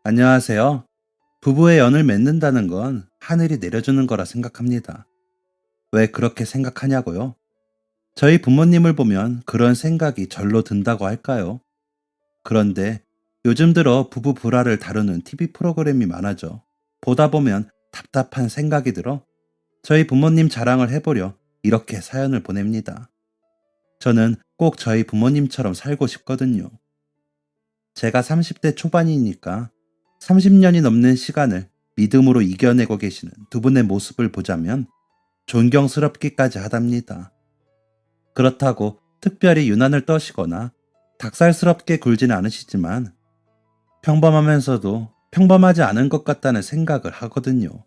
안녕하세요. 부부의 연을 맺는다는 건 하늘이 내려주는 거라 생각합니다. 왜 그렇게 생각하냐고요? 저희 부모님을 보면 그런 생각이 절로 든다고 할까요? 그런데 요즘 들어 부부 불화를 다루는 TV 프로그램이 많아져. 보다 보면 답답한 생각이 들어 저희 부모님 자랑을 해보려 이렇게 사연을 보냅니다. 저는 꼭 저희 부모님처럼 살고 싶거든요. 제가 30대 초반이니까 30년이 넘는 시간을 믿음으로 이겨내고 계시는 두 분의 모습을 보자면 존경스럽기까지 하답니다. 그렇다고 특별히 유난을 떠시거나 닭살스럽게 굴지는 않으시지만 평범하면서도 평범하지 않은 것 같다는 생각을 하거든요.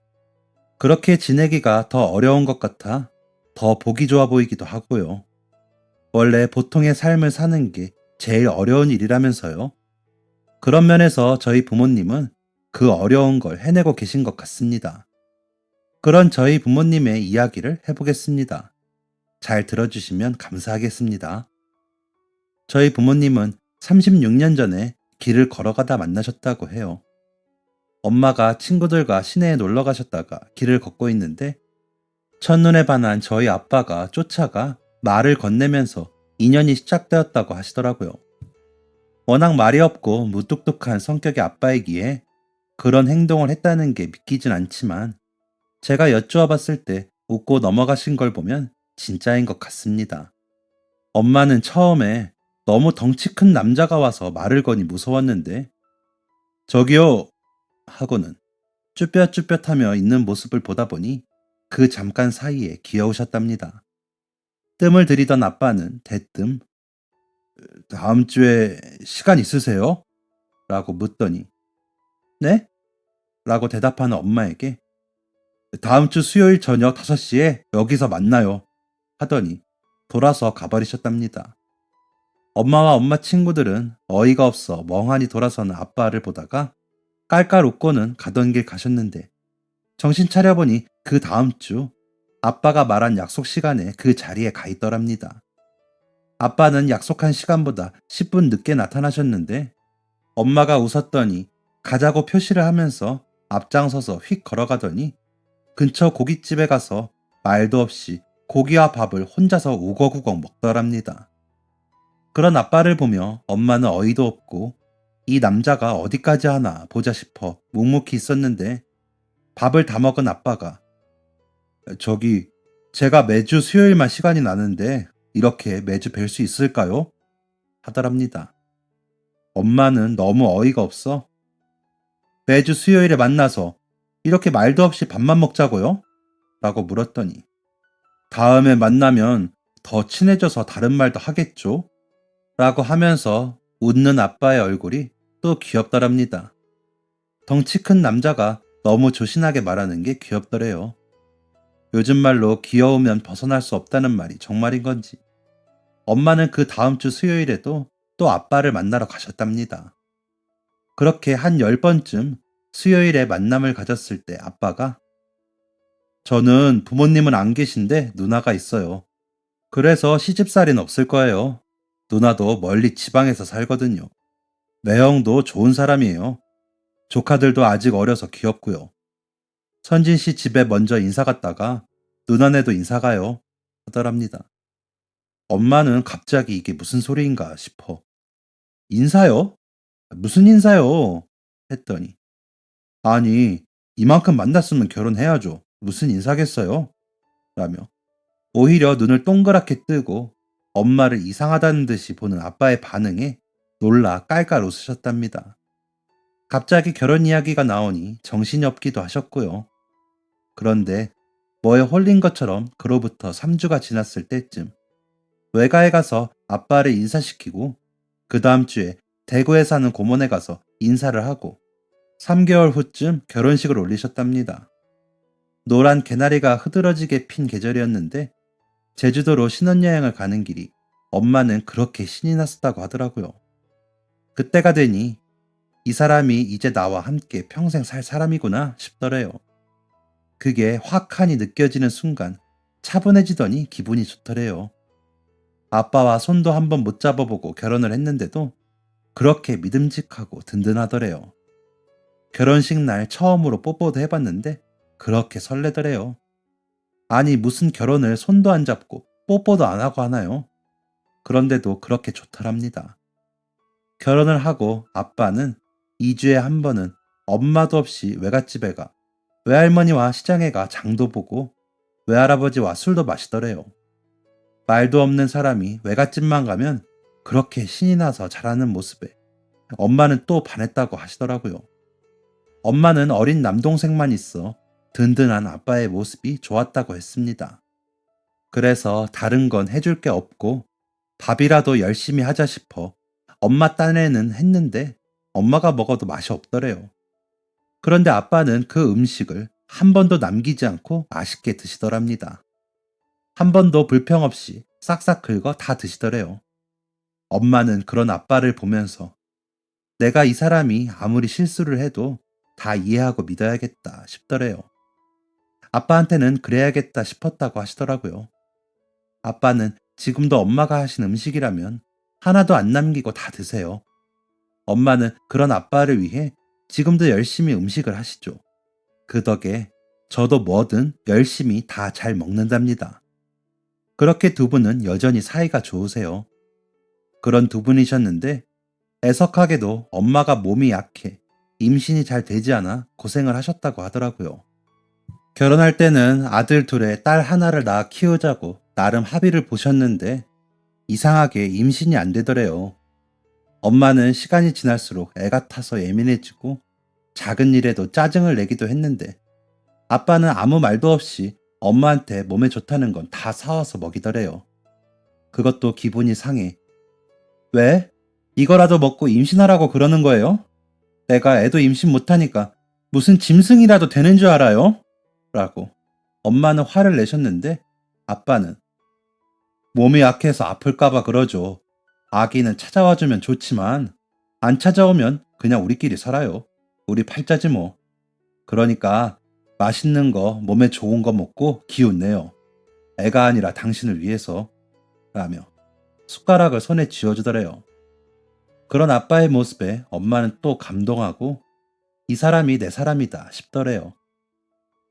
그렇게 지내기가 더 어려운 것 같아 더 보기 좋아 보이기도 하고요. 원래 보통의 삶을 사는 게 제일 어려운 일이라면서요. 그런 면에서 저희 부모님은 그 어려운 걸 해내고 계신 것 같습니다. 그런 저희 부모님의 이야기를 해보겠습니다. 잘 들어주시면 감사하겠습니다. 저희 부모님은 36년 전에 길을 걸어가다 만나셨다고 해요. 엄마가 친구들과 시내에 놀러 가셨다가 길을 걷고 있는데 첫눈에 반한 저희 아빠가 쫓아가 말을 건네면서 인연이 시작되었다고 하시더라고요. 워낙 말이 없고 무뚝뚝한 성격의 아빠이기에 그런 행동을 했다는 게 믿기진 않지만 제가 여쭈어 봤을 때 웃고 넘어가신 걸 보면 진짜인 것 같습니다. 엄마는 처음에 너무 덩치 큰 남자가 와서 말을 거니 무서웠는데 저기요 하고는 쭈뼛쭈뼛하며 있는 모습을 보다 보니 그 잠깐 사이에 귀여우셨답니다. 뜸을 들이던 아빠는 대뜸 다음 주에 시간 있으세요? 라고 묻더니 네? 라고 대답하는 엄마에게 다음 주 수요일 저녁 5시에 여기서 만나요. 하더니 돌아서 가버리셨답니다. 엄마와 엄마 친구들은 어이가 없어 멍하니 돌아서는 아빠를 보다가 깔깔 웃고는 가던 길 가셨는데 정신 차려보니 그 다음 주 아빠가 말한 약속 시간에 그 자리에 가 있더랍니다. 아빠는 약속한 시간보다 10분 늦게 나타나셨는데 엄마가 웃었더니 가자고 표시를 하면서 앞장서서 휙 걸어가더니 근처 고깃집에 가서 말도 없이 고기와 밥을 혼자서 우걱우걱 먹더랍니다. 그런 아빠를 보며 엄마는 어이도 없고 이 남자가 어디까지 하나 보자 싶어 묵묵히 있었는데 밥을 다 먹은 아빠가 저기 제가 매주 수요일만 시간이 나는데 이렇게 매주 뵐 수 있을까요? 하더랍니다. 엄마는 너무 어이가 없어 매주 수요일에 만나서 이렇게 말도 없이 밥만 먹자고요? 라고 물었더니 다음에 만나면 더 친해져서 다른 말도 하겠죠? 라고 하면서 웃는 아빠의 얼굴이 또 귀엽더랍니다. 덩치 큰 남자가 너무 조신하게 말하는 게 귀엽더래요. 요즘 말로 귀여우면 벗어날 수 없다는 말이 정말인 건지. 엄마는 그 다음 주 수요일에도 또 아빠를 만나러 가셨답니다. 그렇게 한 10번쯤 수요일에 만남을 가졌을 때 아빠가 저는 부모님은 안 계신데 누나가 있어요. 그래서 시집살이는 없을 거예요. 누나도 멀리 지방에서 살거든요. 매형도 좋은 사람이에요. 조카들도 아직 어려서 귀엽고요. 선진 씨 집에 먼저 인사 갔다가 누나네도 인사 가요. 하더랍니다. 엄마는 갑자기 이게 무슨 소리인가 싶어. 인사요? 무슨 인사요? 했더니 아니 이만큼 만났으면 결혼해야죠. 무슨 인사겠어요? 라며 오히려 눈을 동그랗게 뜨고 엄마를 이상하다는 듯이 보는 아빠의 반응에 놀라 깔깔 웃으셨답니다. 갑자기 결혼 이야기가 나오니 정신이 없기도 하셨고요. 그런데 뭐에 홀린 것처럼 그로부터 3주가 지났을 때쯤 외가에 가서 아빠를 인사시키고 그 다음 주에 대구에 사는 고모네 가서 인사를 하고 3개월 후쯤 결혼식을 올리셨답니다. 노란 개나리가 흐드러지게 핀 계절이었는데 제주도로 신혼여행을 가는 길이 엄마는 그렇게 신이 났었다고 하더라고요. 그때가 되니 이 사람이 이제 나와 함께 평생 살 사람이구나 싶더래요. 그게 확하니 느껴지는 순간 차분해지더니 기분이 좋더래요. 아빠와 손도 한번 못 잡아보고 결혼을 했는데도 그렇게 믿음직하고 든든하더래요. 결혼식 날 처음으로 뽀뽀도 해봤는데 그렇게 설레더래요. 아니, 무슨 결혼을 손도 안 잡고 뽀뽀도 안 하고 하나요? 그런데도 그렇게 좋더랍니다. 결혼을 하고 아빠는 2주에 한 번은 엄마도 없이 외갓집에 가 외할머니와 시장에 가 장도 보고 외할아버지와 술도 마시더래요. 말도 없는 사람이 외갓집만 가면 그렇게 신이 나서 잘하는 모습에 엄마는 또 반했다고 하시더라고요. 엄마는 어린 남동생만 있어 든든한 아빠의 모습이 좋았다고 했습니다. 그래서 다른 건 해줄 게 없고 밥이라도 열심히 하자 싶어 엄마 딴에는 했는데 엄마가 먹어도 맛이 없더래요. 그런데 아빠는 그 음식을 한 번도 남기지 않고 맛있게 드시더랍니다. 한 번도 불평 없이 싹싹 긁어 다 드시더래요. 엄마는 그런 아빠를 보면서 내가 이 사람이 아무리 실수를 해도 다 이해하고 믿어야겠다 싶더래요. 아빠한테는 그래야겠다 싶었다고 하시더라고요. 아빠는 지금도 엄마가 하신 음식이라면 하나도 안 남기고 다 드세요. 엄마는 그런 아빠를 위해 지금도 열심히 음식을 하시죠. 그 덕에 저도 뭐든 열심히 다 잘 먹는답니다. 그렇게 두 분은 여전히 사이가 좋으세요. 그런 두 분이셨는데 애석하게도 엄마가 몸이 약해 임신이 잘 되지 않아 고생을 하셨다고 하더라고요. 결혼할 때는 아들 둘에 딸 하나를 낳아 키우자고 나름 합의를 보셨는데 이상하게 임신이 안 되더래요. 엄마는 시간이 지날수록 애가 타서 예민해지고 작은 일에도 짜증을 내기도 했는데 아빠는 아무 말도 없이 엄마한테 몸에 좋다는 건 다 사와서 먹이더래요. 그것도 기분이 상해. 왜? 이거라도 먹고 임신하라고 그러는 거예요? 내가 애도 임신 못하니까 무슨 짐승이라도 되는 줄 알아요? 라고 엄마는 화를 내셨는데 아빠는 몸이 약해서 아플까봐 그러죠. 아기는 찾아와주면 좋지만 안 찾아오면 그냥 우리끼리 살아요. 우리 팔자지 뭐. 그러니까 맛있는 거 몸에 좋은 거 먹고 기운 내요. 애가 아니라 당신을 위해서 라며 숟가락을 손에 쥐어주더래요. 그런 아빠의 모습에 엄마는 또 감동하고 이 사람이 내 사람이다 싶더래요.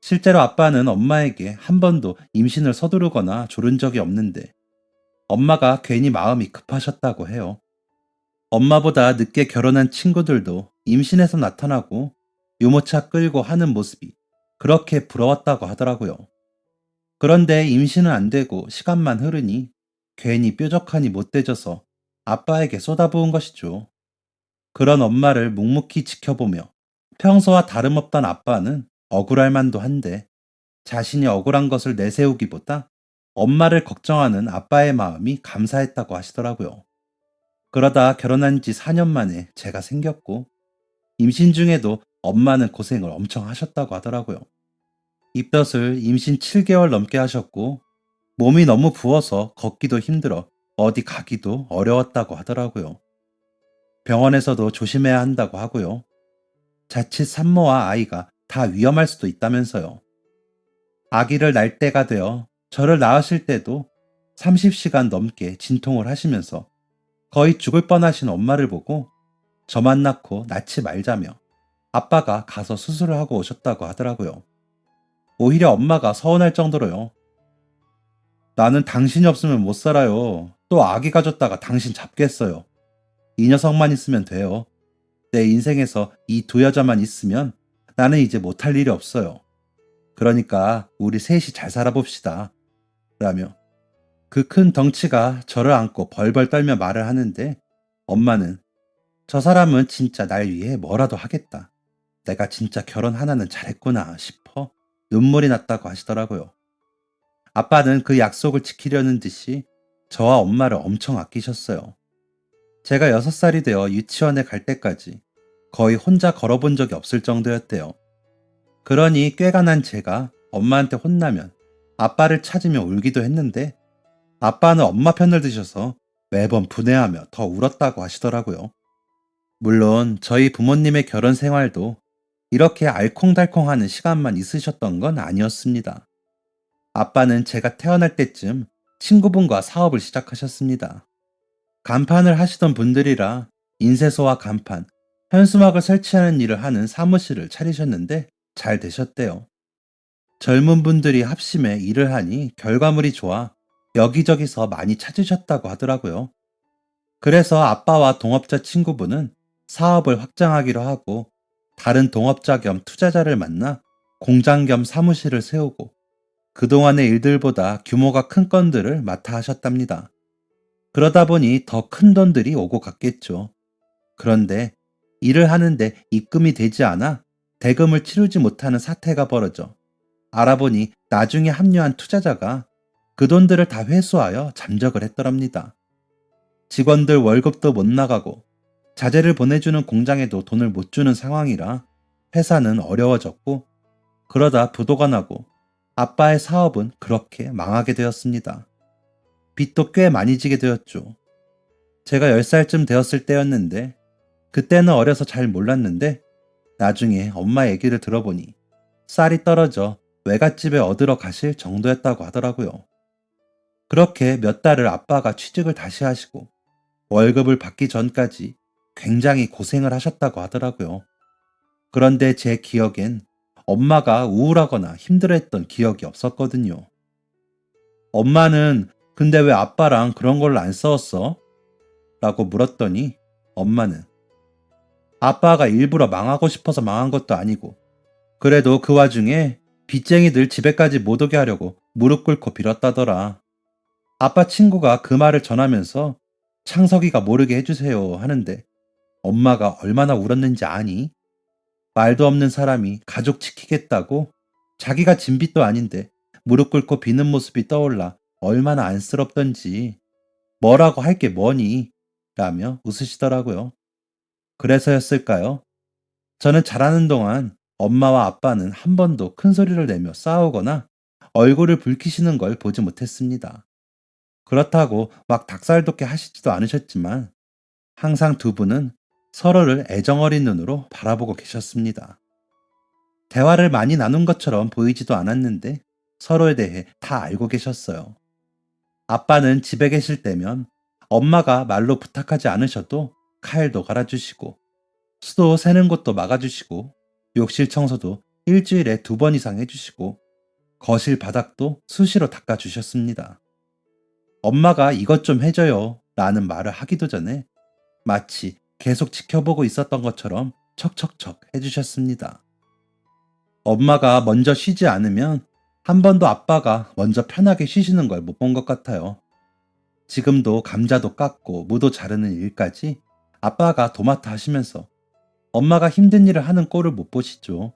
실제로 아빠는 엄마에게 한 번도 임신을 서두르거나 조른 적이 없는데 엄마가 괜히 마음이 급하셨다고 해요. 엄마보다 늦게 결혼한 친구들도 임신해서 나타나고 유모차 끌고 하는 모습이 그렇게 부러웠다고 하더라고요. 그런데 임신은 안 되고 시간만 흐르니 괜히 뾰족하니 못돼져서 아빠에게 쏟아부은 것이죠. 그런 엄마를 묵묵히 지켜보며 평소와 다름없던 아빠는 억울할 만도 한데 자신이 억울한 것을 내세우기보다 엄마를 걱정하는 아빠의 마음이 감사했다고 하시더라고요. 그러다 결혼한 지 4년 만에 제가 생겼고 임신 중에도 엄마는 고생을 엄청 하셨다고 하더라고요. 입덧을 임신 7개월 넘게 하셨고 몸이 너무 부어서 걷기도 힘들어 어디 가기도 어려웠다고 하더라고요. 병원에서도 조심해야 한다고 하고요. 자칫 산모와 아이가 다 위험할 수도 있다면서요. 아기를 낳을 때가 되어 저를 낳으실 때도 30시간 넘게 진통을 하시면서 거의 죽을 뻔하신 엄마를 보고 저만 낳고 낳지 말자며 아빠가 가서 수술을 하고 오셨다고 하더라고요. 오히려 엄마가 서운할 정도로요. 나는 당신이 없으면 못 살아요. 또 아기 가졌다가 당신 잡겠어요. 이 녀석만 있으면 돼요. 내 인생에서 이 두 여자만 있으면 나는 이제 못할 일이 없어요. 그러니까 우리 셋이 잘 살아봅시다. 라며 그 큰 덩치가 저를 안고 벌벌 떨며 말을 하는데 엄마는 저 사람은 진짜 날 위해 뭐라도 하겠다. 내가 진짜 결혼 하나는 잘했구나 싶어 눈물이 났다고 하시더라고요. 아빠는 그 약속을 지키려는 듯이 저와 엄마를 엄청 아끼셨어요. 제가 6살이 되어 유치원에 갈 때까지 거의 혼자 걸어본 적이 없을 정도였대요. 그러니 꾀가 난 제가 엄마한테 혼나면 아빠를 찾으며 울기도 했는데 아빠는 엄마 편을 드셔서 매번 분해하며 더 울었다고 하시더라고요. 물론 저희 부모님의 결혼 생활도 이렇게 알콩달콩하는 시간만 있으셨던 건 아니었습니다. 아빠는 제가 태어날 때쯤 친구분과 사업을 시작하셨습니다. 간판을 하시던 분들이라 인쇄소와 간판, 현수막을 설치하는 일을 하는 사무실을 차리셨는데 잘 되셨대요. 젊은 분들이 합심해 일을 하니 결과물이 좋아 여기저기서 많이 찾으셨다고 하더라고요. 그래서 아빠와 동업자 친구분은 사업을 확장하기로 하고 다른 동업자 겸 투자자를 만나 공장 겸 사무실을 세우고 그동안의 일들보다 규모가 큰 건들을 맡아 하셨답니다. 그러다 보니 더 큰 돈들이 오고 갔겠죠. 그런데 일을 하는데 입금이 되지 않아 대금을 치르지 못하는 사태가 벌어져 알아보니 나중에 합류한 투자자가 그 돈들을 다 회수하여 잠적을 했더랍니다. 직원들 월급도 못 나가고 자재를 보내주는 공장에도 돈을 못 주는 상황이라 회사는 어려워졌고 그러다 부도가 나고 아빠의 사업은 그렇게 망하게 되었습니다. 빚도 꽤 많이 지게 되었죠. 제가 10살쯤 되었을 때였는데 그때는 어려서 잘 몰랐는데 나중에 엄마 얘기를 들어보니 쌀이 떨어져 외갓집에 얻으러 가실 정도였다고 하더라고요. 그렇게 몇 달을 아빠가 취직을 다시 하시고 월급을 받기 전까지 굉장히 고생을 하셨다고 하더라고요. 그런데 제 기억엔 엄마가 우울하거나 힘들어했던 기억이 없었거든요. 엄마는 근데 왜 아빠랑 그런 걸로 안 싸웠어? 라고 물었더니 엄마는 아빠가 일부러 망하고 싶어서 망한 것도 아니고 그래도 그 와중에 빚쟁이들 집에까지 못 오게 하려고 무릎 꿇고 빌었다더라. 아빠 친구가 그 말을 전하면서 창석이가 모르게 해주세요 하는데 엄마가 얼마나 울었는지 아니? 말도 없는 사람이 가족 지키겠다고 자기가 진 빚도 아닌데 무릎 꿇고 비는 모습이 떠올라 얼마나 안쓰럽던지 뭐라고 할 게 뭐니? 라며 웃으시더라고요. 그래서였을까요? 저는 자라는 동안 엄마와 아빠는 한 번도 큰 소리를 내며 싸우거나 얼굴을 붉히시는 걸 보지 못했습니다. 그렇다고 막 닭살돋게 하시지도 않으셨지만 항상 두 분은 서로를 애정어린 눈으로 바라보고 계셨습니다. 대화를 많이 나눈 것처럼 보이지도 않았는데 서로에 대해 다 알고 계셨어요. 아빠는 집에 계실 때면 엄마가 말로 부탁하지 않으셔도 칼도 갈아주시고 수도 새는 곳도 막아주시고 욕실 청소도 일주일에 2번 이상 해주시고 거실 바닥도 수시로 닦아주셨습니다. 엄마가 이것 좀 해줘요 라는 말을 하기도 전에 마치 계속 지켜보고 있었던 것처럼 척척척 해주셨습니다. 엄마가 먼저 쉬지 않으면 한 번도 아빠가 먼저 편하게 쉬시는 걸 못 본 것 같아요. 지금도 감자도 깎고 무도 자르는 일까지 아빠가 도맡아 하시면서 엄마가 힘든 일을 하는 꼴을 못 보시죠.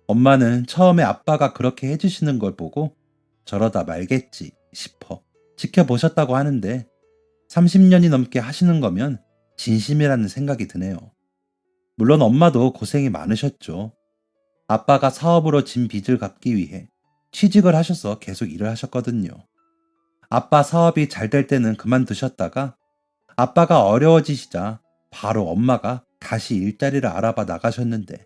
엄마는 처음에 아빠가 그렇게 해주시는 걸 보고 저러다 말겠지 싶어 지켜보셨다고 하는데 30년이 넘게 하시는 거면 진심이라는 생각이 드네요. 물론 엄마도 고생이 많으셨죠. 아빠가 사업으로 진 빚을 갚기 위해 취직을 하셔서 계속 일을 하셨거든요. 아빠 사업이 잘 될 때는 그만두셨다가 아빠가 어려워지시자 바로 엄마가 다시 일자리를 알아봐 나가셨는데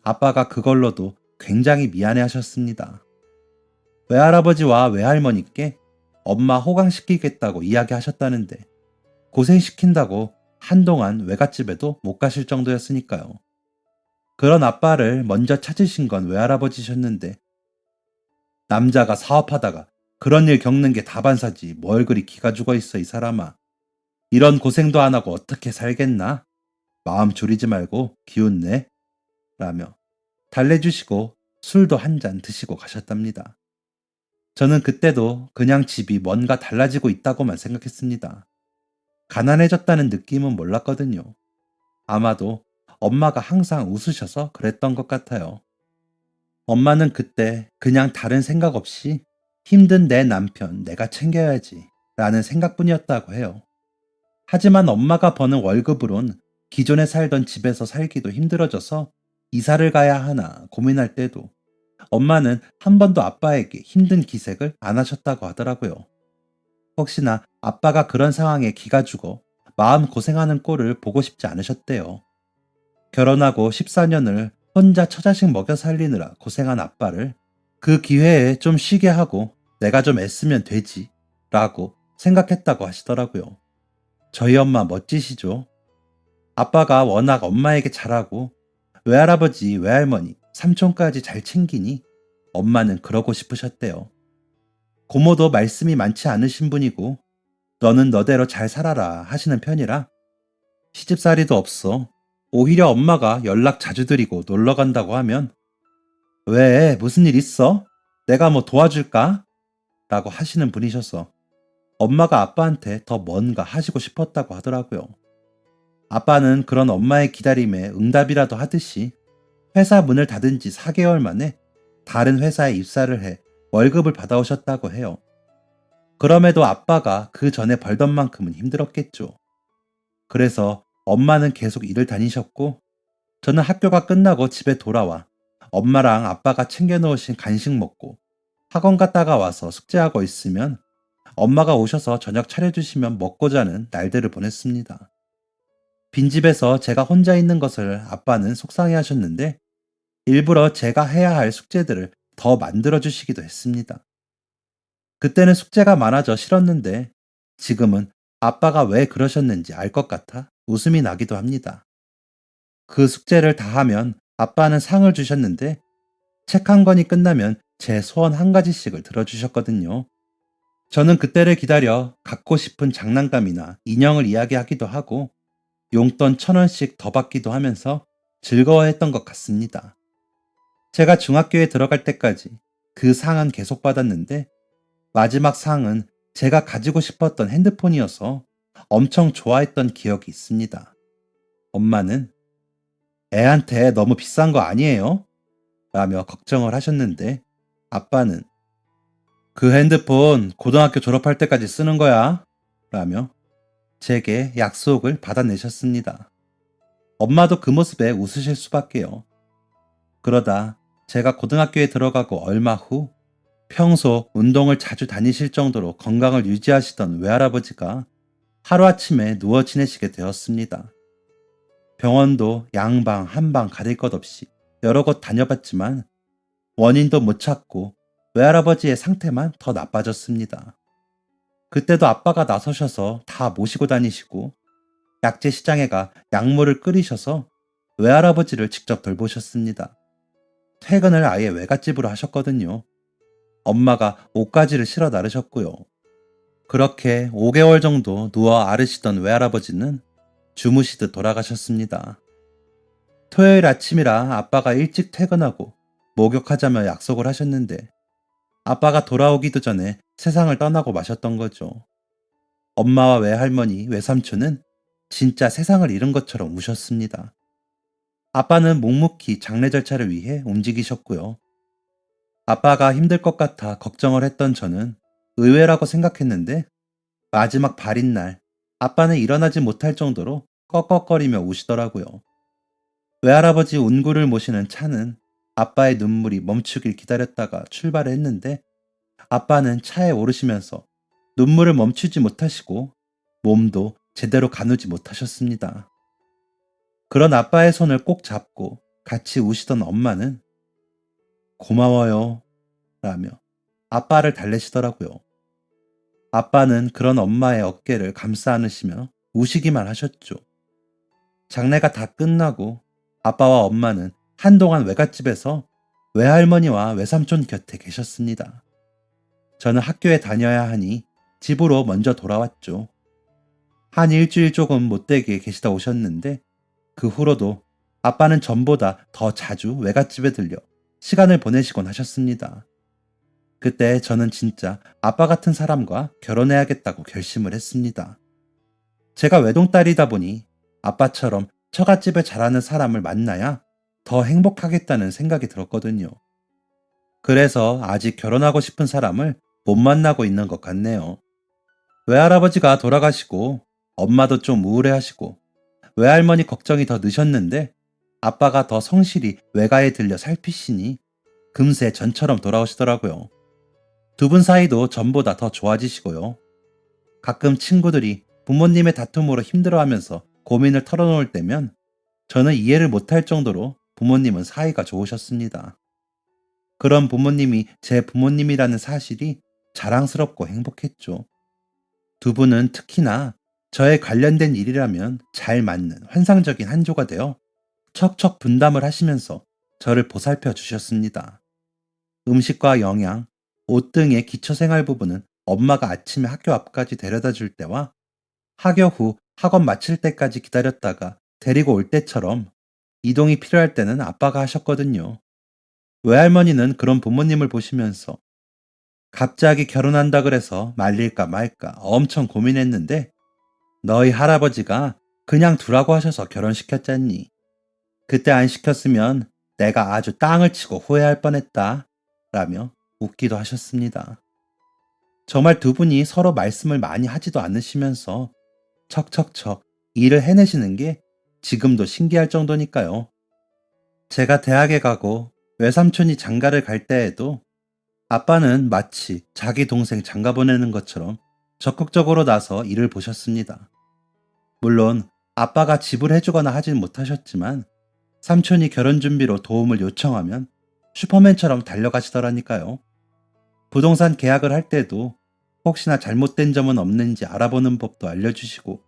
아빠가 그걸로도 굉장히 미안해 하셨습니다. 외할아버지와 외할머니께 엄마 호강시키겠다고 이야기하셨다는데 고생시킨다고 한동안 외갓집에도 못 가실 정도였으니까요. 그런 아빠를 먼저 찾으신 건 외할아버지셨는데 남자가 사업하다가 그런 일 겪는 게 다반사지 뭘 그리 기가 죽어 있어 이 사람아. 이런 고생도 안 하고 어떻게 살겠나? 마음 졸이지 말고 기운 내 라며 달래주시고 술도 한 잔 드시고 가셨답니다. 저는 그때도 그냥 집이 뭔가 달라지고 있다고만 생각했습니다. 가난해졌다는 느낌은 몰랐거든요. 아마도 엄마가 항상 웃으셔서 그랬던 것 같아요. 엄마는 그때 그냥 다른 생각 없이 힘든 내 남편 내가 챙겨야지 라는 생각뿐이었다고 해요. 하지만 엄마가 버는 월급으론 기존에 살던 집에서 살기도 힘들어져서 이사를 가야 하나 고민할 때도 엄마는 한 번도 아빠에게 힘든 기색을 안 하셨다고 하더라고요. 혹시나 아빠가 그런 상황에 기가 죽어 마음 고생하는 꼴을 보고 싶지 않으셨대요. 결혼하고 14년을 혼자 처자식 먹여 살리느라 고생한 아빠를 그 기회에 좀 쉬게 하고 내가 좀 애쓰면 되지 라고 생각했다고 하시더라고요. 저희 엄마 멋지시죠? 아빠가 워낙 엄마에게 잘하고 외할아버지, 외할머니, 삼촌까지 잘 챙기니 엄마는 그러고 싶으셨대요. 고모도 말씀이 많지 않으신 분이고 너는 너대로 잘 살아라 하시는 편이라 시집살이도 없어. 오히려 엄마가 연락 자주 드리고 놀러 간다고 하면 왜 무슨 일 있어? 내가 뭐 도와줄까? 라고 하시는 분이셔서 엄마가 아빠한테 더 뭔가 하시고 싶었다고 하더라고요. 아빠는 그런 엄마의 기다림에 응답이라도 하듯이 회사 문을 닫은 지 4개월 만에 다른 회사에 입사를 해 월급을 받아오셨다고 해요. 그럼에도 아빠가 그 전에 벌던 만큼은 힘들었겠죠. 그래서 엄마는 계속 일을 다니셨고 저는 학교가 끝나고 집에 돌아와 엄마랑 아빠가 챙겨놓으신 간식 먹고 학원 갔다가 와서 숙제하고 있으면 엄마가 오셔서 저녁 차려주시면 먹고 자는 날들을 보냈습니다. 빈집에서 제가 혼자 있는 것을 아빠는 속상해 하셨는데 일부러 제가 해야 할 숙제들을 더 만들어주시기도 했습니다. 그때는 숙제가 많아져 싫었는데 지금은 아빠가 왜 그러셨는지 알 것 같아 웃음이 나기도 합니다. 그 숙제를 다 하면 아빠는 상을 주셨는데 책 한 권이 끝나면 제 소원 한 가지씩을 들어주셨거든요. 저는 그때를 기다려 갖고 싶은 장난감이나 인형을 이야기하기도 하고 용돈 1,000원씩 더 받기도 하면서 즐거워했던 것 같습니다. 제가 중학교에 들어갈 때까지 그 상은 계속 받았는데 마지막 상은 제가 가지고 싶었던 핸드폰이어서 엄청 좋아했던 기억이 있습니다. 엄마는 애한테 너무 비싼 거 아니에요? 라며 걱정을 하셨는데 아빠는 그 핸드폰 고등학교 졸업할 때까지 쓰는 거야 라며 제게 약속을 받아내셨습니다. 엄마도 그 모습에 웃으실 수밖에요. 그러다 제가 고등학교에 들어가고 얼마 후 평소 운동을 자주 다니실 정도로 건강을 유지하시던 외할아버지가 하루아침에 누워 지내시게 되었습니다. 병원도 양방, 한방 가릴 것 없이 여러 곳 다녀봤지만 원인도 못 찾고 외할아버지의 상태만 더 나빠졌습니다. 그때도 아빠가 나서셔서 다 모시고 다니시고 약재 시장에 가 약물을 끓이셔서 외할아버지를 직접 돌보셨습니다. 퇴근을 아예 외갓집으로 하셨거든요. 엄마가 옷가지를 실어 나르셨고요. 그렇게 5개월 정도 누워 앓으시던 외할아버지는 주무시듯 돌아가셨습니다. 토요일 아침이라 아빠가 일찍 퇴근하고 목욕하자며 약속을 하셨는데 아빠가 돌아오기도 전에 세상을 떠나고 마셨던 거죠. 엄마와 외할머니, 외삼촌은 진짜 세상을 잃은 것처럼 우셨습니다. 아빠는 묵묵히 장례 절차를 위해 움직이셨고요. 아빠가 힘들 것 같아 걱정을 했던 저는 의외라고 생각했는데 마지막 발인 날 아빠는 일어나지 못할 정도로 꺽꺽거리며 우시더라고요. 외할아버지 운구를 모시는 차는 아빠의 눈물이 멈추길 기다렸다가 출발을 했는데 아빠는 차에 오르시면서 눈물을 멈추지 못하시고 몸도 제대로 가누지 못하셨습니다. 그런 아빠의 손을 꼭 잡고 같이 우시던 엄마는 고마워요 라며 아빠를 달래시더라고요. 아빠는 그런 엄마의 어깨를 감싸 안으시며 우시기만 하셨죠. 장례가 다 끝나고 아빠와 엄마는 한동안 외갓집에서 외할머니와 외삼촌 곁에 계셨습니다. 저는 학교에 다녀야 하니 집으로 먼저 돌아왔죠. 한 일주일 조금 못되게 계시다 오셨는데 그 후로도 아빠는 전보다 더 자주 외갓집에 들려 시간을 보내시곤 하셨습니다. 그때 저는 진짜 아빠 같은 사람과 결혼해야겠다고 결심을 했습니다. 제가 외동딸이다 보니 아빠처럼 처갓집에 자라는 사람을 만나야 더 행복하겠다는 생각이 들었거든요. 그래서 아직 결혼하고 싶은 사람을 못 만나고 있는 것 같네요. 외할아버지가 돌아가시고 엄마도 좀 우울해하시고 외할머니 걱정이 더 늦었는데 아빠가 더 성실히 외가에 들려 살피시니 금세 전처럼 돌아오시더라고요. 두 분 사이도 전보다 더 좋아지시고요. 가끔 친구들이 부모님의 다툼으로 힘들어하면서 고민을 털어놓을 때면 저는 이해를 못할 정도로 부모님은 사이가 좋으셨습니다. 그런 부모님이 제 부모님이라는 사실이 자랑스럽고 행복했죠. 두 분은 특히나 저에 관련된 일이라면 잘 맞는 환상적인 한조가 되어 척척 분담을 하시면서 저를 보살펴 주셨습니다. 음식과 영양, 옷 등의 기초생활 부분은 엄마가 아침에 학교 앞까지 데려다 줄 때와 하교 후 학원 마칠 때까지 기다렸다가 데리고 올 때처럼 이동이 필요할 때는 아빠가 하셨거든요. 외할머니는 그런 부모님을 보시면서 갑자기 결혼한다 그래서 말릴까 말까 엄청 고민했는데 너희 할아버지가 그냥 두라고 하셔서 결혼시켰잖니. 그때 안 시켰으면 내가 아주 땅을 치고 후회할 뻔했다. 라며 웃기도 하셨습니다. 정말 두 분이 서로 말씀을 많이 하지도 않으시면서 척척척 일을 해내시는 게 지금도 신기할 정도니까요. 제가 대학에 가고 외삼촌이 장가를 갈 때에도 아빠는 마치 자기 동생 장가 보내는 것처럼 적극적으로 나서 일을 보셨습니다. 물론 아빠가 집을 해주거나 하진 못하셨지만 삼촌이 결혼 준비로 도움을 요청하면 슈퍼맨처럼 달려가시더라니까요. 부동산 계약을 할 때도 혹시나 잘못된 점은 없는지 알아보는 법도 알려주시고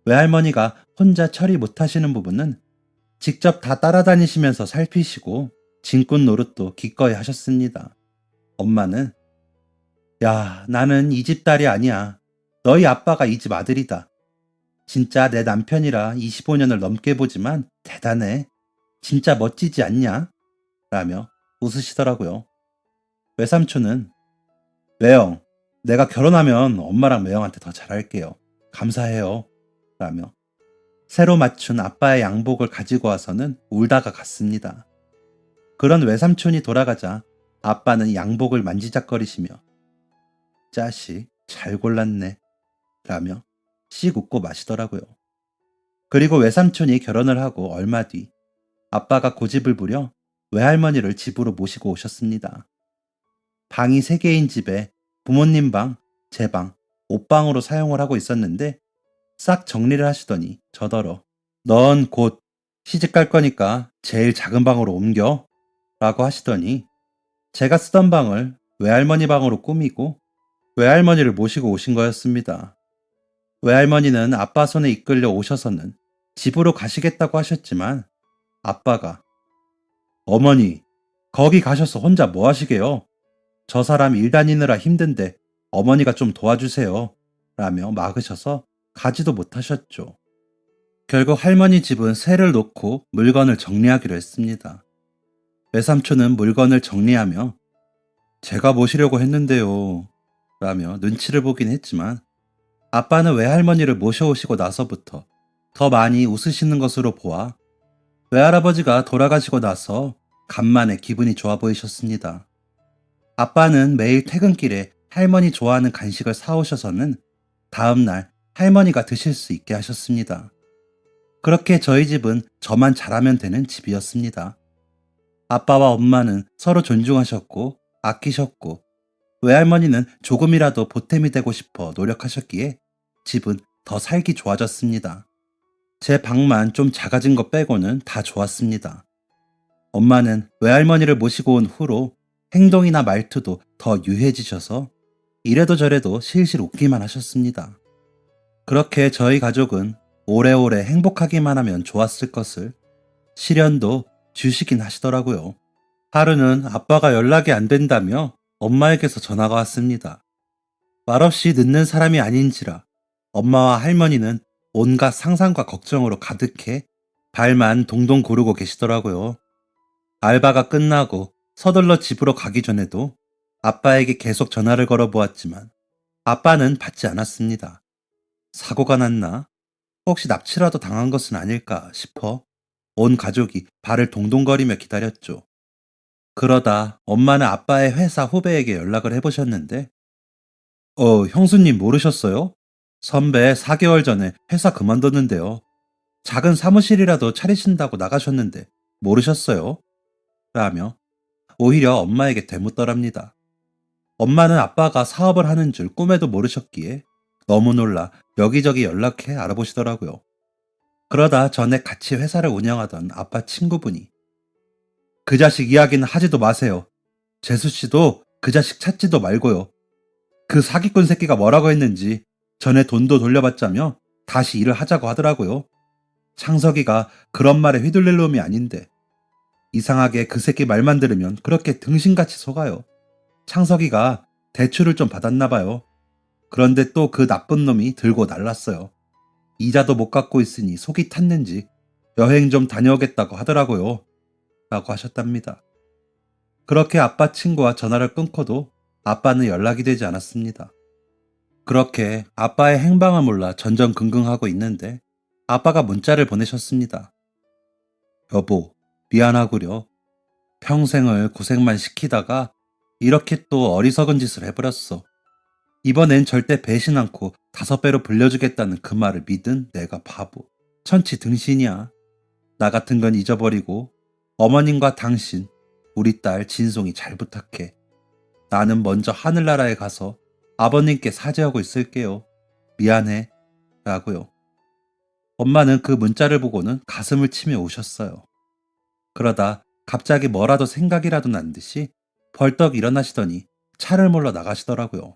외할머니가 혼자 처리 못하시는 부분은 직접 다 따라다니시면서 살피시고 짐꾼 노릇도 기꺼이 하셨습니다. 엄마는 야, 나는 이 집 딸이 아니야. 너희 아빠가 이 집 아들이다. 진짜 내 남편이라 25년을 넘게 보지만 대단해. 진짜 멋지지 않냐? 라며 웃으시더라고요. 외삼촌은 매영, 내가 결혼하면 엄마랑 매영한테 더 잘할게요. 감사해요. 라며 새로 맞춘 아빠의 양복을 가지고 와서는 울다가 갔습니다. 그런 외삼촌이 돌아가자 아빠는 양복을 만지작거리시며 자식 잘 골랐네 라며 씩 웃고 마시더라고요. 그리고 외삼촌이 결혼을 하고 얼마 뒤 아빠가 고집을 부려 외할머니를 집으로 모시고 오셨습니다. 방이 3개인 집에 부모님 방, 제 방, 옷방으로 사용을 하고 있었는데 싹 정리를 하시더니 저더러 넌 곧 시집갈 거니까 제일 작은 방으로 옮겨 라고 하시더니 제가 쓰던 방을 외할머니 방으로 꾸미고 외할머니를 모시고 오신 거였습니다. 외할머니는 아빠 손에 이끌려 오셔서는 집으로 가시겠다고 하셨지만 아빠가 어머니, 거기 가셔서 혼자 뭐 하시게요? 저 사람 일 다니느라 힘든데 어머니가 좀 도와주세요. 라며 막으셔서 가지도 못하셨죠. 결국 할머니 집은 쇠를 놓고 물건을 정리하기로 했습니다. 외삼촌은 물건을 정리하며 제가 모시려고 했는데요. 라며 눈치를 보긴 했지만 아빠는 외할머니를 모셔오시고 나서부터 더 많이 웃으시는 것으로 보아 외할아버지가 돌아가시고 나서 간만에 기분이 좋아 보이셨습니다. 아빠는 매일 퇴근길에 할머니 좋아하는 간식을 사오셔서는 다음날 할머니가 드실 수 있게 하셨습니다. 그렇게 저희 집은 저만 잘하면 되는 집이었습니다. 아빠와 엄마는 서로 존중하셨고 아끼셨고 외할머니는 조금이라도 보탬이 되고 싶어 노력하셨기에 집은 더 살기 좋아졌습니다. 제 방만 좀 작아진 것 빼고는 다 좋았습니다. 엄마는 외할머니를 모시고 온 후로 행동이나 말투도 더 유해지셔서 이래도 저래도 실실 웃기만 하셨습니다. 그렇게 저희 가족은 오래오래 행복하기만 하면 좋았을 것을 시련도 주시긴 하시더라고요. 하루는 아빠가 연락이 안 된다며 엄마에게서 전화가 왔습니다. 말없이 늦는 사람이 아닌지라 엄마와 할머니는 온갖 상상과 걱정으로 가득해 발만 동동 구르고 계시더라고요. 알바가 끝나고 서둘러 집으로 가기 전에도 아빠에게 계속 전화를 걸어보았지만 아빠는 받지 않았습니다. 사고가 났나? 혹시 납치라도 당한 것은 아닐까 싶어 온 가족이 발을 동동거리며 기다렸죠. 그러다 엄마는 아빠의 회사 후배에게 연락을 해보셨는데 형수님 모르셨어요? 선배 4개월 전에 회사 그만뒀는데요. 작은 사무실이라도 차리신다고 나가셨는데 모르셨어요? 라며 오히려 엄마에게 되묻더랍니다. 엄마는 아빠가 사업을 하는 줄 꿈에도 모르셨기에 너무 놀라 여기저기 연락해 알아보시더라고요. 그러다 전에 같이 회사를 운영하던 아빠 친구분이 그 자식 이야기는 하지도 마세요. 재수씨도 그 자식 찾지도 말고요. 그 사기꾼 새끼가 뭐라고 했는지 전에 돈도 돌려받자며 다시 일을 하자고 하더라고요. 창석이가 그런 말에 휘둘릴 놈이 아닌데 이상하게 그 새끼 말만 들으면 그렇게 등신같이 속아요. 창석이가 대출을 좀 받았나 봐요. 그런데 또 그 나쁜 놈이 들고 날랐어요. 이자도 못 갚고 있으니 속이 탔는지 여행 좀 다녀오겠다고 하더라고요. 라고 하셨답니다. 그렇게 아빠 친구와 전화를 끊고도 아빠는 연락이 되지 않았습니다. 그렇게 아빠의 행방을 몰라 전전긍긍하고 있는데 아빠가 문자를 보내셨습니다. 여보, 미안하구려. 평생을 고생만 시키다가 이렇게 또 어리석은 짓을 해버렸어. 이번엔 절대 배신 않고 5배로 불려주겠다는 그 말을 믿은 내가 바보. 천치 등신이야. 나 같은 건 잊어버리고 어머님과 당신, 우리 딸 진송이 잘 부탁해. 나는 먼저 하늘나라에 가서 아버님께 사죄하고 있을게요. 미안해. 라고요. 엄마는 그 문자를 보고는 가슴을 치며 우셨어요. 그러다 갑자기 뭐라도 생각이라도 난 듯이 벌떡 일어나시더니 차를 몰러 나가시더라고요.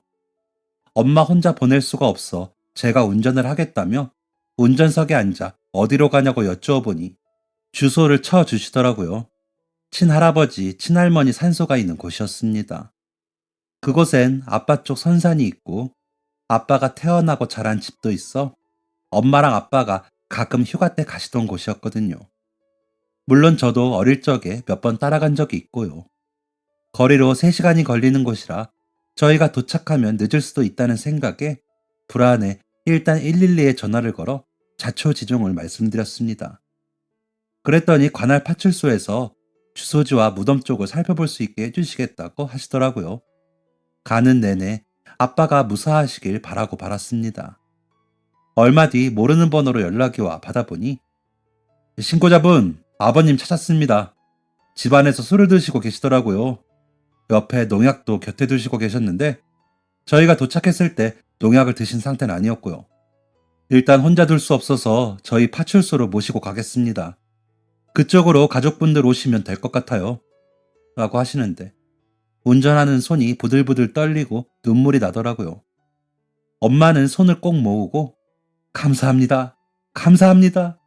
엄마 혼자 보낼 수가 없어 제가 운전을 하겠다며 운전석에 앉아 어디로 가냐고 여쭈어보니 주소를 쳐주시더라고요. 친할아버지, 친할머니 산소가 있는 곳이었습니다. 그곳엔 아빠 쪽 선산이 있고 아빠가 태어나고 자란 집도 있어 엄마랑 아빠가 가끔 휴가 때 가시던 곳이었거든요. 물론 저도 어릴 적에 몇 번 따라간 적이 있고요. 거리로 3시간이 걸리는 곳이라 저희가 도착하면 늦을 수도 있다는 생각에 불안해 일단 112에 전화를 걸어 자초지종을 말씀드렸습니다. 그랬더니 관할 파출소에서 주소지와 무덤 쪽을 살펴볼 수 있게 해주시겠다고 하시더라고요. 가는 내내 아빠가 무사하시길 바라고 바랐습니다. 얼마 뒤 모르는 번호로 연락이 와 받아보니 신고자분, 아버님 찾았습니다. 집안에서 술을 드시고 계시더라고요. 옆에 농약도 곁에 두시고 계셨는데 저희가 도착했을 때 농약을 드신 상태는 아니었고요. 일단 혼자 둘 수 없어서 저희 파출소로 모시고 가겠습니다. 그쪽으로 가족분들 오시면 될 것 같아요. 라고 하시는데 운전하는 손이 부들부들 떨리고 눈물이 나더라고요. 엄마는 손을 꼭 모으고 감사합니다. 감사합니다.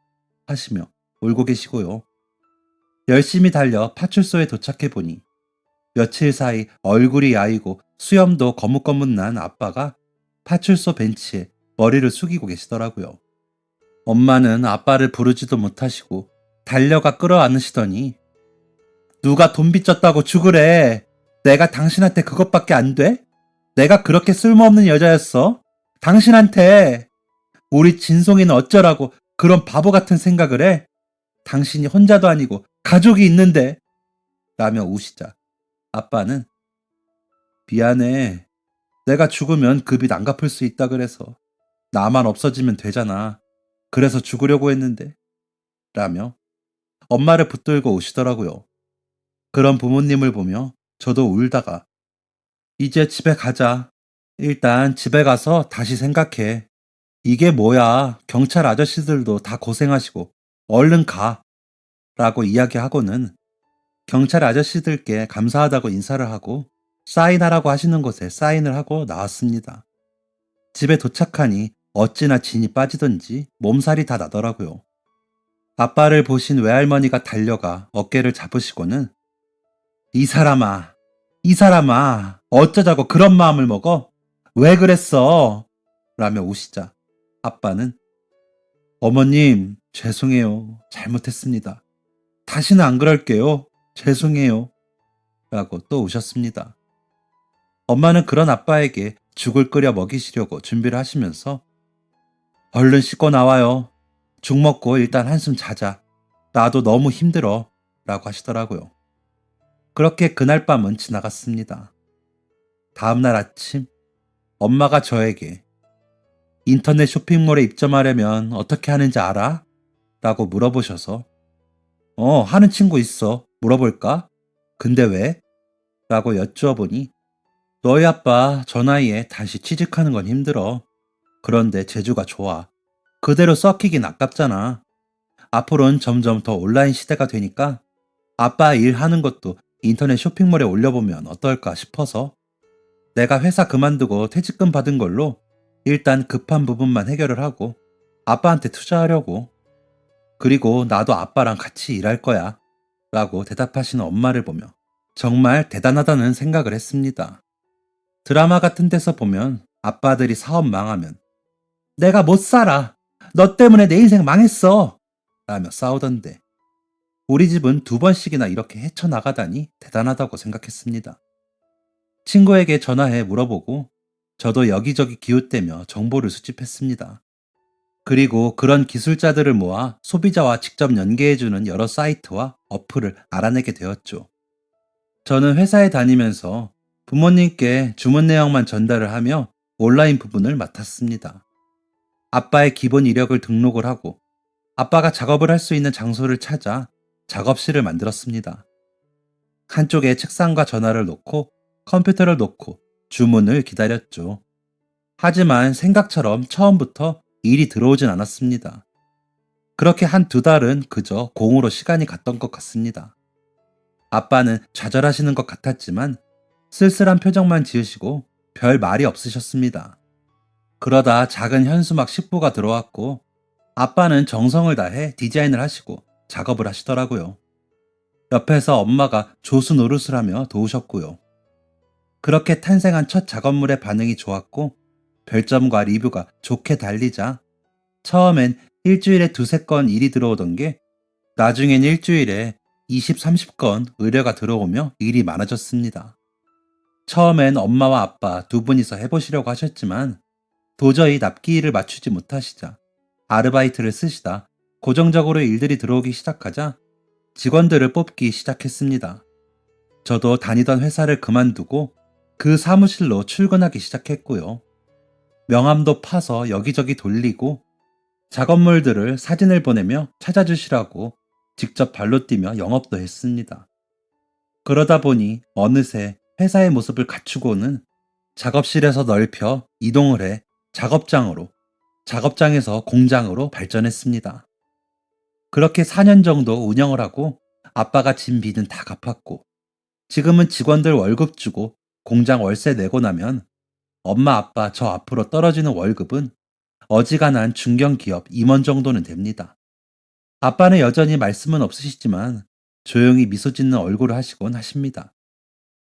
하시며 울고 계시고요. 열심히 달려 파출소에 도착해보니 며칠 사이 얼굴이 야이고 수염도 거뭇거뭇난 아빠가 파출소 벤치에 머리를 숙이고 계시더라고요. 엄마는 아빠를 부르지도 못하시고 달려가 끌어안으시더니 누가 돈 빚졌다고 죽으래. 내가 당신한테 그것밖에 안 돼? 내가 그렇게 쓸모없는 여자였어? 당신한테 우리 진송이는 어쩌라고 그런 바보 같은 생각을 해? 당신이 혼자도 아니고 가족이 있는데 라며 우시자 아빠는 미안해. 내가 죽으면 그 빚 안 갚을 수 있다 그래서 나만 없어지면 되잖아. 그래서 죽으려고 했는데 라며 엄마를 붙들고 오시더라고요. 그런 부모님을 보며 저도 울다가 이제 집에 가자. 일단 집에 가서 다시 생각해. 이게 뭐야. 경찰 아저씨들도 다 고생하시고 얼른 가. 라고 이야기하고는 경찰 아저씨들께 감사하다고 인사를 하고 사인하라고 하시는 곳에 사인을 하고 나왔습니다. 집에 도착하니 어찌나 진이 빠지던지 몸살이 다 나더라고요. 아빠를 보신 외할머니가 달려가 어깨를 잡으시고는 이 사람아, 어쩌자고 그런 마음을 먹어? 왜 그랬어? 라며 우시자 아빠는 어머님, 죄송해요. 잘못했습니다. 다시는 안 그럴게요. 죄송해요. 라고 또 우셨습니다. 엄마는 그런 아빠에게 죽을 끓여 먹이시려고 준비를 하시면서 얼른 씻고 나와요. 죽 먹고 일단 한숨 자자. 나도 너무 힘들어. 라고 하시더라고요. 그렇게 그날 밤은 지나갔습니다. 다음날 아침 엄마가 저에게 인터넷 쇼핑몰에 입점하려면 어떻게 하는지 알아? 라고 물어보셔서 하는 친구 있어. 물어볼까? 근데 왜? 라고 여쭈어보니 너희 아빠 저 나이에 다시 취직하는 건 힘들어. 그런데 재주가 좋아. 그대로 썩히긴 아깝잖아. 앞으로는 점점 더 온라인 시대가 되니까 아빠 일하는 것도 인터넷 쇼핑몰에 올려보면 어떨까 싶어서 내가 회사 그만두고 퇴직금 받은 걸로 일단 급한 부분만 해결을 하고 아빠한테 투자하려고. 그리고 나도 아빠랑 같이 일할 거야. 라고 대답하시는 엄마를 보며 정말 대단하다는 생각을 했습니다. 드라마 같은 데서 보면 아빠들이 사업 망하면 내가 못 살아. 너 때문에 내 인생 망했어. 라며 싸우던데 우리 집은 2번씩이나 이렇게 헤쳐나가다니 대단하다고 생각했습니다. 친구에게 전화해 물어보고 저도 여기저기 기웃대며 정보를 수집했습니다. 그리고 그런 기술자들을 모아 소비자와 직접 연계해주는 여러 사이트와 어플을 알아내게 되었죠. 저는 회사에 다니면서 부모님께 주문 내역만 전달을 하며 온라인 부분을 맡았습니다. 아빠의 기본 이력을 등록을 하고 아빠가 작업을 할 수 있는 장소를 찾아 작업실을 만들었습니다. 한쪽에 책상과 전화를 놓고 컴퓨터를 놓고 주문을 기다렸죠. 하지만 생각처럼 처음부터 일이 들어오진 않았습니다. 그렇게 한 2달은 그저 공으로 시간이 갔던 것 같습니다. 아빠는 좌절하시는 것 같았지만 쓸쓸한 표정만 지으시고 별 말이 없으셨습니다. 그러다 작은 현수막 10부가 들어왔고 아빠는 정성을 다해 디자인을 하시고 작업을 하시더라고요. 옆에서 엄마가 조수 노릇을 하며 도우셨고요. 그렇게 탄생한 첫 작업물의 반응이 좋았고 별점과 리뷰가 좋게 달리자 처음엔 일주일에 2~3건 일이 들어오던 게 나중엔 일주일에 20~30건 의뢰가 들어오며 일이 많아졌습니다. 처음엔 엄마와 아빠 2분이서 해보시려고 하셨지만 도저히 납기일을 맞추지 못하시자 아르바이트를 쓰시다 고정적으로 일들이 들어오기 시작하자 직원들을 뽑기 시작했습니다. 저도 다니던 회사를 그만두고 그 사무실로 출근하기 시작했고요. 명함도 파서 여기저기 돌리고 작업물들을 사진을 보내며 찾아주시라고 직접 발로 뛰며 영업도 했습니다. 그러다 보니 어느새 회사의 모습을 갖추고는 작업실에서 넓혀 이동을 해 작업장으로, 작업장에서 공장으로 발전했습니다. 그렇게 4년 정도 운영을 하고 아빠가 진 빚은 다 갚았고 지금은 직원들 월급 주고 공장 월세 내고 나면 엄마 아빠 저 앞으로 떨어지는 월급은 어지간한 중견기업 임원 정도는 됩니다. 아빠는 여전히 말씀은 없으시지만 조용히 미소 짓는 얼굴을 하시곤 하십니다.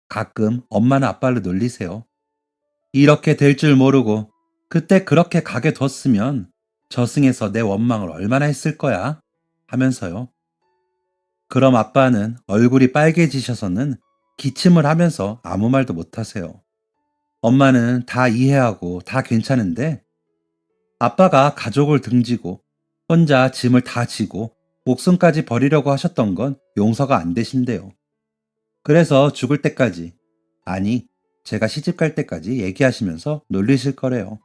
가끔 엄마는 아빠를 놀리세요. 이렇게 될 줄 모르고 그때 그렇게 가게 뒀으면 저승에서 내 원망을 얼마나 했을 거야 하면서요. 그럼 아빠는 얼굴이 빨개지셔서는 기침을 하면서 아무 말도 못하세요. 엄마는 다 이해하고 다 괜찮은데 아빠가 가족을 등지고 혼자 짐을 다 지고 목숨까지 버리려고 하셨던 건 용서가 안 되신대요. 그래서 죽을 때까지, 아니 제가 시집 갈 때까지 얘기하시면서 놀리실 거래요.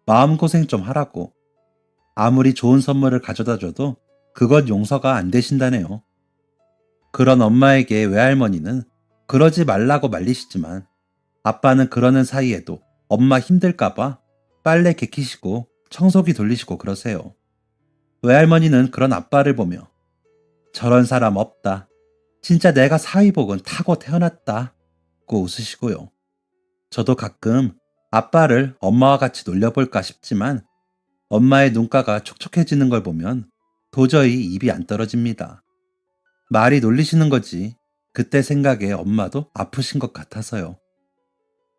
마음고생 좀 하라고. 아무리 좋은 선물을 가져다 줘도 그건 용서가 안 되신다네요. 그런 엄마에게 외할머니는 그러지 말라고 말리시지만 아빠는 그러는 사이에도 엄마 힘들까봐 빨래 개키시고 청소기 돌리시고 그러세요. 외할머니는 그런 아빠를 보며 저런 사람 없다. 진짜 내가 사위복은 타고 태어났다. 고 웃으시고요. 저도 가끔 아빠를 엄마와 같이 놀려볼까 싶지만 엄마의 눈가가 촉촉해지는 걸 보면 도저히 입이 안 떨어집니다. 말이 놀리시는 거지 그때 생각에 엄마도 아프신 것 같아서요.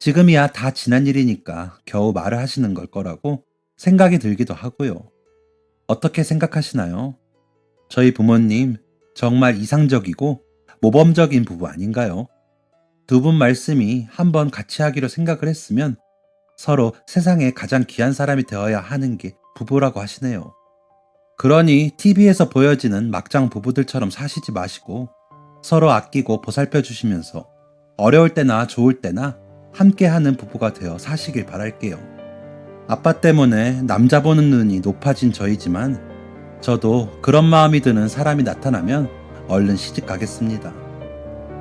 지금이야 다 지난 일이니까 겨우 말을 하시는 걸 거라고 생각이 들기도 하고요. 어떻게 생각하시나요? 저희 부모님 정말 이상적이고 모범적인 부부 아닌가요? 2분 말씀이 한번 같이 하기로 생각을 했으면 서로 세상에 가장 귀한 사람이 되어야 하는 게 부부라고 하시네요. 그러니 TV에서 보여지는 막장 부부들처럼 사시지 마시고 서로 아끼고 보살펴 주시면서 어려울 때나 좋을 때나 함께하는 부부가 되어 사시길 바랄게요. 아빠 때문에 남자 보는 눈이 높아진 저이지만 저도 그런 마음이 드는 사람이 나타나면 얼른 시집 가겠습니다.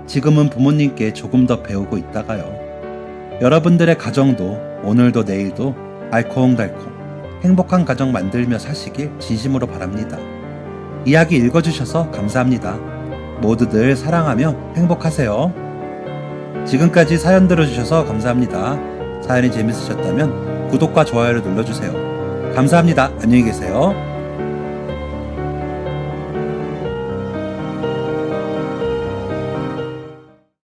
지금은 부모님께 조금 더 배우고 있다가요. 여러분들의 가정도 오늘도 내일도 알콩달콩 행복한 가정 만들며 사시길 진심으로 바랍니다. 이야기 읽어주셔서 감사합니다. 모두들 사랑하며 행복하세요. 지금까지 사연 들어주셔서 감사합니다. 사연이 재밌으셨다면 구독과 좋아요를 눌러주세요. 감사합니다. 안녕히 계세요.